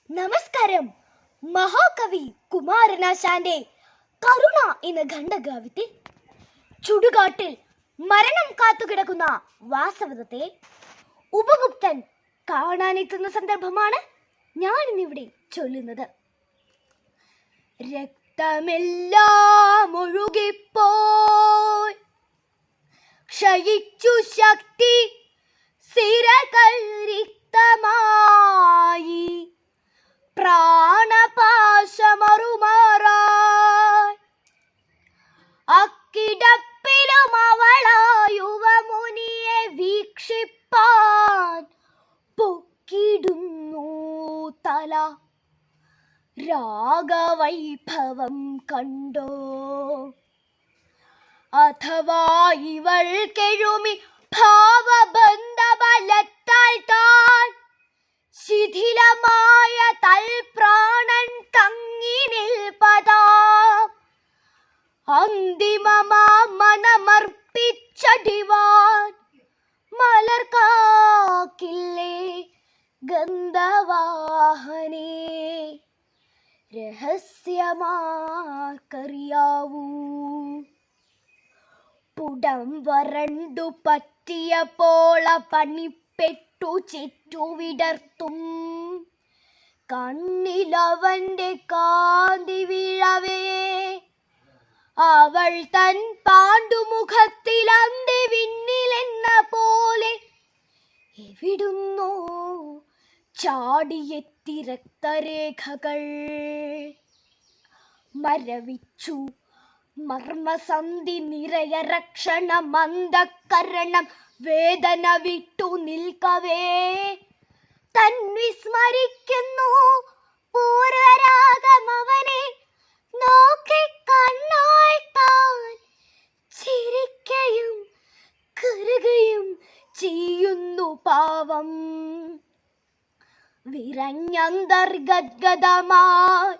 നമസ്കാരം. മഹാകവി കുമാരനാശാന്റെ കരുണ എന്ന ഖണ്ഡകാവ്യത്തിൽ ചുടുകാട്ടിൽ മരണം കാത്തുകിടക്കുന്ന വാസവദത്തെ ഉപഗുപ്തൻ കാണാനെത്തുന്ന സന്ദർഭമാണ് ഞാനിന്നിവിടെ ചൊല്ലുന്നത്. രക്തമെല്ലാം ഒഴുകിപ്പോയി, ക്ഷയിച്ചു ശക്തി സിരകൾ റിക്തമായി, പ്രാണപാശമറുമാറാൻ അക്കിടപ്പിലും അവളായുവമുനിയെ വീക്ഷിപ്പാൻ പൊക്കിടുന്നു തല. രാഗവൈഭവം കണ്ടോ അഥവാ ഇവൾ കെഴുമി ഭാവബന്ധബലത്താൽ താൻ ശിഥിലമായ തൽപ്രാണൻ തങ്ങി നിൽപ്പതാം. അന്തിമമാ മനമർപ്പിച്ചടിവാൻ മലർ കാക്കില്ലേ ഗന്ധവാഹനേ. രഹസ്യമാർക്കറിയാവൂ, പുടം വരണ്ടു പറ്റിയപ്പോൾ പണിപ്പെട്ടു ചുറ്റുവിടർത്തും കണ്ണിലവന്റെ കാന്തി വീഴവേ. അവൾ തൻ പാണ്ഡുമുഖത്തിൽ അന്തി വിണ്ണിലെന്ന പോലെ എവിടുന്നോ ചാടിയെത്തി രക്തരേഖകൾ. മരവിച്ചു മർമ്മസന്ധി നിറയ രക്ഷണ മന്ദകരണം വേദന വിട്ടു നിൽക്കവേ തൻ വിസ്മരിക്കുന്നു പൂർവരാഗമവനെ നോക്കി കണ്ണാൽ താൻ ചിരിക്കയും കരുകയും ചെയ്യുന്നു പാവം. വിരഞ്ഞന്തർഗദ്ഗതമായി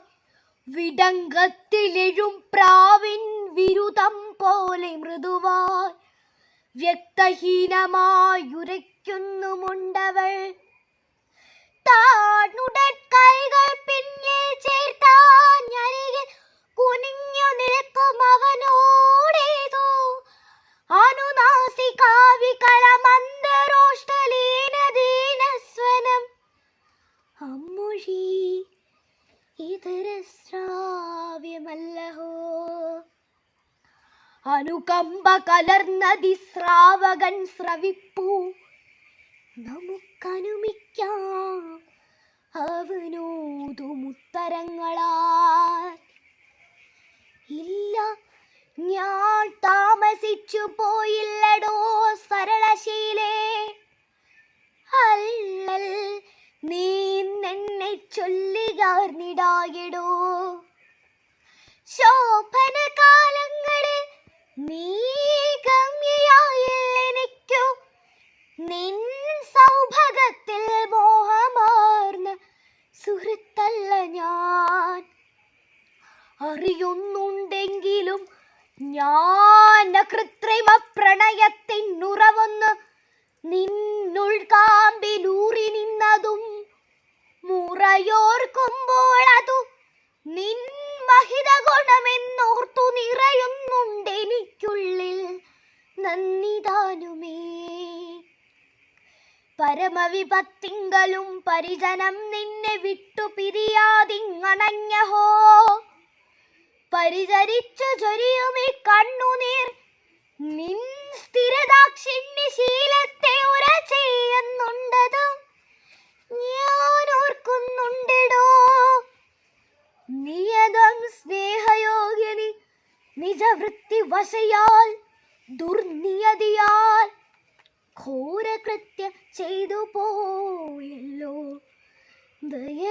വിടങ്കത്തിലെഴും പ്രാവിൻ വിരുദം പോലെ മൃദുവായി വ്യക്തഹീനമായുരയ്ക്കുന്നുമുണ്ടവൾ. താണുടൻ കൈകൾ പിന്നിൽ ചേർത്താഞ്ഞരികിൽ കുനിഞ്ഞു നിൽക്കും അവനോടേതോ അനുനാസികാവികലമന്ദരോഷ്ടലീനദീനസ്വനം. അമ്മൊഴി ഇതര ശ്രാവ്യമല്ലഹോ. അനുകമ്പ കലർന്നതി ശ്രാവകൻ സ്രവിപ്പൂ നമുക്കനുമിക്കാം അവനോതുമുത്തരങ്ങളാൽ. ഇല്ല, ഞാൻ താമസിച്ചു പോയില്ലടോ സരളശീലേ. അല്ലൽ നീ എന്നെ ചൊല്ലികാർന്നിടായിടോ. ശോഭന കാലങ്ങളിൽ നീ ഗമ്യയായില്ലെനിക്കു. നിൻ സൗഭഗത്തിൽ മോഹമാർന്ന സുഹൃത്തല്ല ഞാൻ. അറിയുന്നുണ്ടെങ്കിലും ഞാൻ കൃത്രിമ പ്രണയത്തിനുറവൊന്ന് നിന്നുൾക്കാമ്പിലൂറി നിന്നതും മുറയോർക്കുമ്പോൾ അതു നിൻ മഹിത ഗുണമെന്നോർത്തു നിറയുന്നുണ്ടെനിക്കുള്ളിൽ നന്ദിദാനുമേ. പരമവിപത്തിങ്കലും പരിജനം നിന്നെ വിട്ടു പിരിയാതിങ്ങണഞ്ഞഹോ. പരിചരിച്ചു ചൊരിയുമീ കണ്ണുനീർ നിൻ സ്ഥിരദാക്ഷിണ്യശീലത്തെ ഉര ചെയ്യുന്നുണ്ടതും ഞാൻ ഓർക്കുന്നുണ്ടിടോ. നിയതം സ്നേഹയോഗ്യനി നിജവൃത്തി വശയാൽ ദുർനിയതിയാൽ ഘോരകൃത്യ ചെയ്തു പോയല്ലോ. ദയ